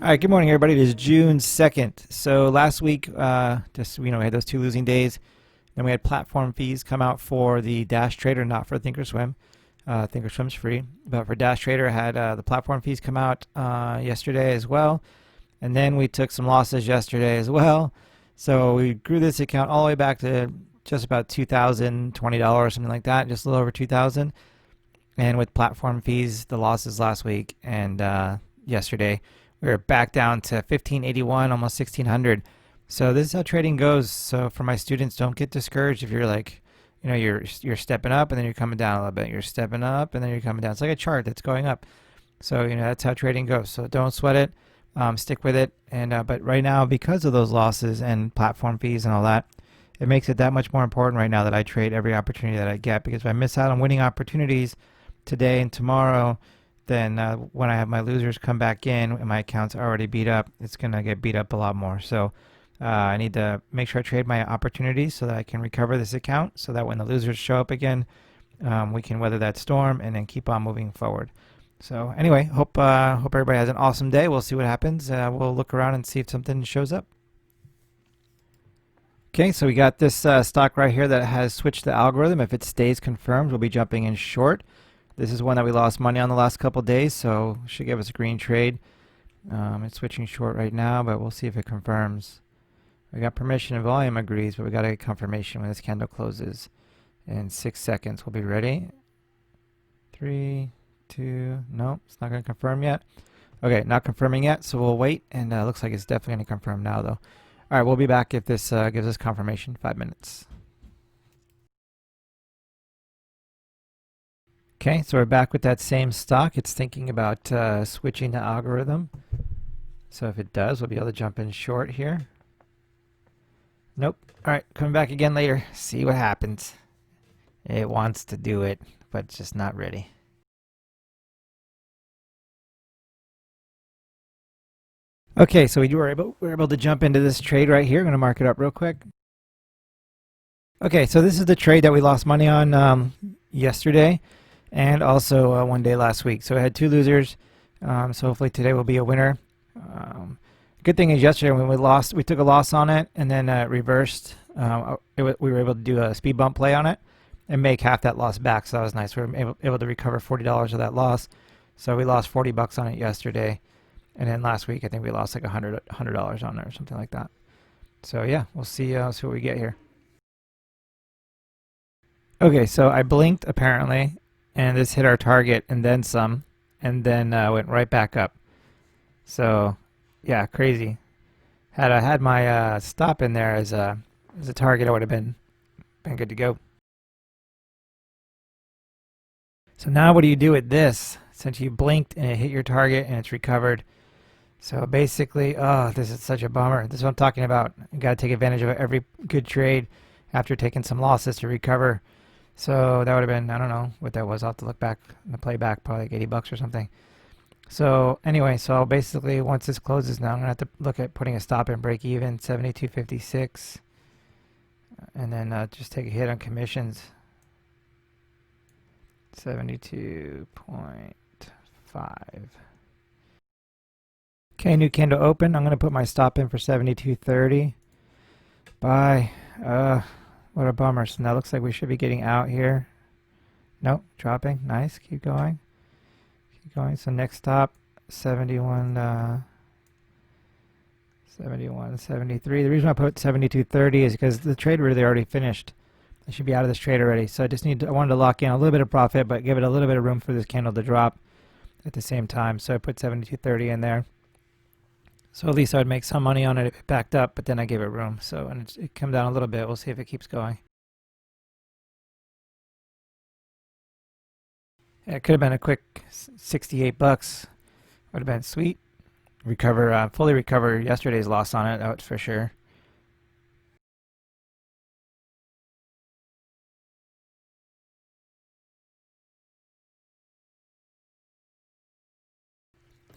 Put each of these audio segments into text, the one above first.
All right, good morning, everybody. It is June 2nd. So last week, we had those 2 losing days. Then we had platform fees come out for the Dash Trader, not for Thinkorswim. Thinkorswim's free, but for Dash Trader, I had the platform fees come out yesterday as well. And then we took some losses yesterday as well. So we grew this account all the way back to just about $2,020, something like that, just a little over 2,000. And with platform fees, the losses last week and yesterday, we were back down to 1581, almost 1600. So this is how trading goes. So for my students, don't get discouraged if you're like, you're stepping up and then you're coming down a little bit. You're stepping up and then you're coming down. It's like a chart that's going up. So that's how trading goes. So don't sweat it. Stick with it. And but right now, because of those losses and platform fees and all that, it makes it that much more important right now that I trade every opportunity that I get. Because if I miss out on winning opportunities today and tomorrow, then when I have my losers come back in and my account's already beat up, it's going to get beat up a lot more. So I need to make sure I trade my opportunities so that I can recover this account so that when the losers show up again, we can weather that storm and then keep on moving forward. So anyway, hope everybody has an awesome day. We'll see what happens. We'll look around and see if something shows up. Okay, so we got this stock right here that has switched the algorithm. If it stays confirmed, we'll be jumping in short. This is one that we lost money on the last couple days, so should give us a green trade. It's switching short right now, but we'll see if it confirms. We got permission and volume agrees, but we got to get confirmation when this candle closes. In 6 seconds, we'll be ready. 3, 2, no, it's not going to confirm yet. Okay, not confirming yet, so we'll wait, and looks like it's definitely going to confirm now, though. All right, we'll be back if this gives us confirmation. 5 minutes. Okay, so we're back with that same stock. It's thinking about switching the algorithm. So if it does, we'll be able to jump in short here. Nope. All right, coming back again later. See what happens. It wants to do it, but it's just not ready. Okay, so we were able to jump into this trade right here. I'm going to mark it up real quick. Okay, so this is the trade that we lost money on yesterday. And also one day last week. So I had 2 losers. So hopefully today will be a winner. Good thing is yesterday when we lost, we took a loss on it and then reversed. We were able to do a speed bump play on it and make half that loss back. So that was nice. We were able to recover $40 of that loss. So we lost $40 on it yesterday. And then last week I think we lost like $100 on it or something like that. So yeah, we'll see what we get here. Okay, so I blinked apparently. And this hit our target and then some, and then went right back up. So, yeah, crazy. Had I had my stop in there as a target, I would have been good to go. So now what do you do with this? Since you blinked and it hit your target and it's recovered. So basically, oh, this is such a bummer. This is what I'm talking about. You got to take advantage of every good trade after taking some losses to recover. So that would have been, I don't know what that was. I'll have to look back in the playback, probably like $80 or something. So anyway, so basically once this closes now, I'm going to have to look at putting a stop and break even, 72.56. And then just take a hit on commissions. 72.5. Okay, new candle open. I'm going to put my stop in for 72.30. Buy. What a bummer. So now looks like we should be getting out here. Nope, dropping. Nice. Keep going. Keep going. So next stop, 71, 73. The reason I put 72.30 is because the trade really already finished. I should be out of this trade already. So I wanted to lock in a little bit of profit, but give it a little bit of room for this candle to drop at the same time. So I put 72.30 in there. So at least I would make some money on it if it backed up, but then I gave it room. So and it came down a little bit. We'll see if it keeps going. Yeah, it could have been a quick $68. Would have been sweet. Fully recover yesterday's loss on it. That's for sure.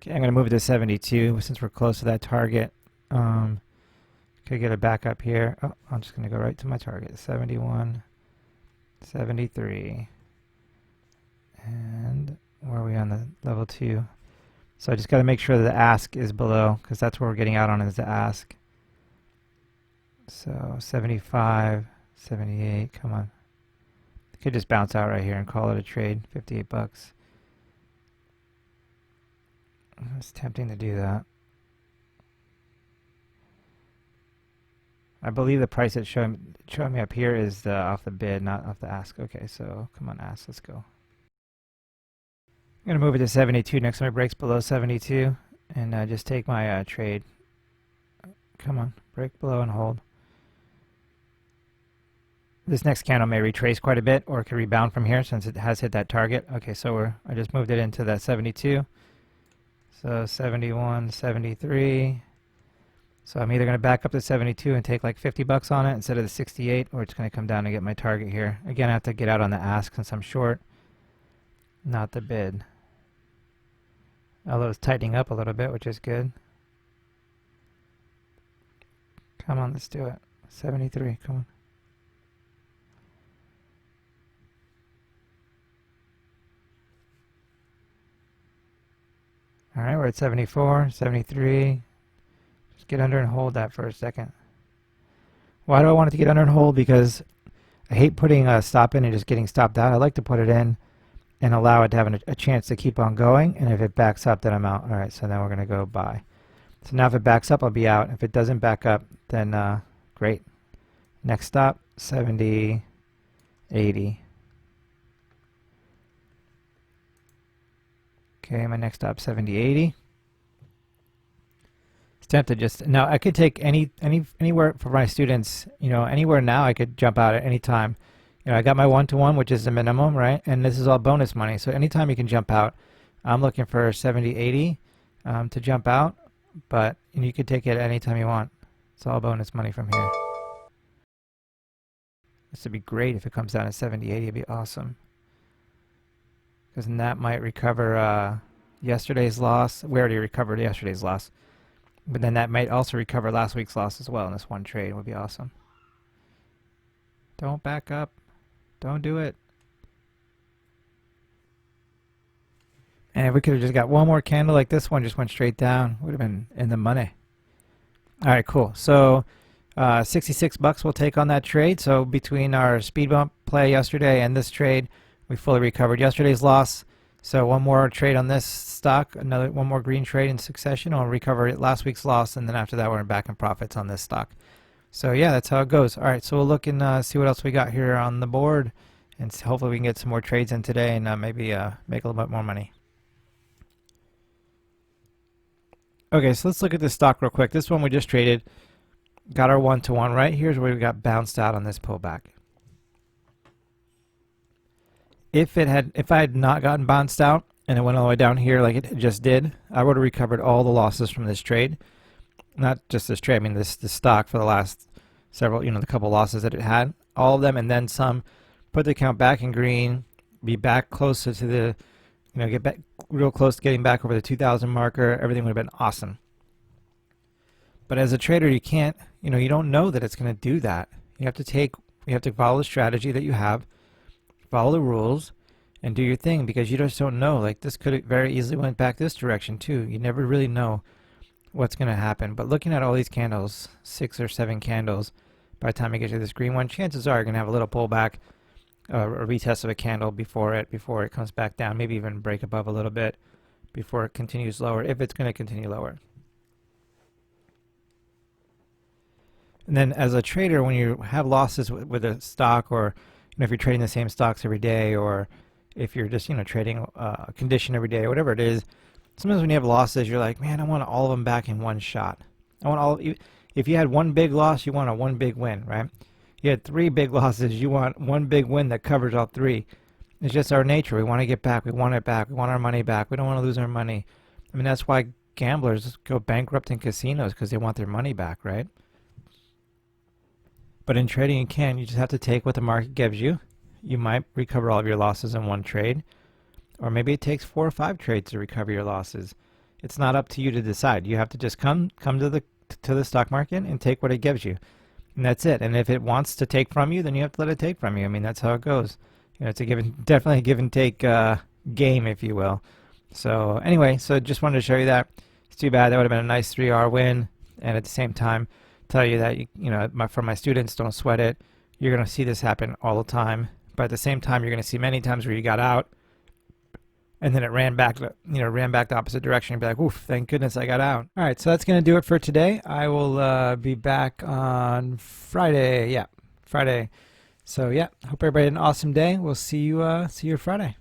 Okay, I'm going to move it to 72 since we're close to that target. Could get a back up here. Oh, I'm just going to go right to my target. 71, 73. And where are we on the level 2? So I just got to make sure that the ask is below, because that's where we're getting out on is the ask. So 75, 78, come on. I could just bounce out right here and call it a trade, 58 bucks. It's tempting to do that. I believe the price it's showing me up here is off the bid, not off the ask. Okay, so come on, ask, let's go. I'm going to move it to 72 next time it breaks below 72, and just take my trade. Come on, break below and hold. This next candle may retrace quite a bit, or it could rebound from here since it has hit that target. Okay, so I just moved it into that 72. So 71, 73. So I'm either going to back up to 72 and take like 50 bucks on it instead of the 68, or it's going to come down and get my target here. Again, I have to get out on the ask since I'm short, not the bid. Although it's tightening up a little bit, which is good. Come on, let's do it. 73, come on. All right, we're at 74, 73. Just get under and hold that for a second. Why do I want it to get under and hold? Because I hate putting a stop in and just getting stopped out. I like to put it in and allow it to have a chance to keep on going. And if it backs up, then I'm out. All right, so now we're going to go buy. So now if it backs up, I'll be out. If it doesn't back up, then great. Next stop, 70, 80. Okay, my next stop, 70, 80. It's tempted just now. I could take anywhere for my students. Anywhere now I could jump out at any time. I got my 1-to-1, which is the minimum, right? And this is all bonus money. So anytime you can jump out. I'm looking for 70, 80 to jump out, but you could take it anytime you want. It's all bonus money from here. This would be great if it comes down to 70, 80. It'd be awesome. Because then that might recover yesterday's loss. We already recovered yesterday's loss. But then that might also recover last week's loss as well in this one trade. It would be awesome. Don't back up. Don't do it. And if we could have just got one more candle like this one, just went straight down, would have been in the money. All right, cool. So 66 bucks we'll take on that trade. So between our speed bump play yesterday and this trade, we fully recovered yesterday's loss. So one more trade on this stock, one more green trade in succession, and we'll recover last week's loss, and then after that we're back in profits on this stock. So yeah, that's how it goes. All right, so we'll look and see what else we got here on the board, and hopefully we can get some more trades in today and maybe make a little bit more money. Okay, so let's look at this stock real quick. This one we just traded, got our 1-to-1 right. Here's where we got bounced out on this pullback. If I had not gotten bounced out and it went all the way down here like it just did, I would have recovered all the losses from this trade. Not just this trade, I mean this stock for the last several, the couple losses that it had, all of them and then some. Put the account back in green, be back closer to the, get back real close to getting back over the 2,000 marker. Everything would have been awesome. But as a trader, you can't, you don't know that it's going to do that. You have to follow the strategy that you have. Follow the rules and do your thing, because you just don't know. Like, this could have very easily went back this direction too. You never really know what's going to happen. But looking at all these candles, 6 or 7 candles, by the time you get to this green one, chances are you're going to have a little pullback, a retest of a candle before it comes back down, maybe even break above a little bit before it continues lower, if it's going to continue lower. And then as a trader, when you have losses with a stock, or if you're trading the same stocks every day, or if you're just trading a condition every day, or whatever it is, sometimes when you have losses, you're like, man, I want all of them back in one shot. If you had one big loss, you want a one big win, right? You had 3 big losses, you want one big win that covers all 3. It's just our nature. We want to get back. We want it back. We want our money back. We don't want to lose our money. I mean, that's why gamblers go bankrupt in casinos, because they want their money back, right? But in trading, you just have to take what the market gives you. You might recover all of your losses in one trade, or maybe it takes 4 or 5 trades to recover your losses. It's not up to you to decide. You have to just come to the stock market and take what it gives you, and that's it. And if it wants to take from you, then you have to let it take from you. I mean, that's how it goes. It's definitely a give and take game, if you will. So anyway, so just wanted to show you that. It's too bad. That would have been a nice 3R win, and at the same time tell you that for my students, don't sweat it. You're going to see this happen all the time, but at the same time you're going to see many times where you got out and then it ran back, ran back the opposite direction. You'd be like, oof, thank goodness I got out. All right, so that's going to do it for today. I will be back on Friday. Yeah, Friday. So yeah, hope everybody had an awesome day. We'll see you Friday.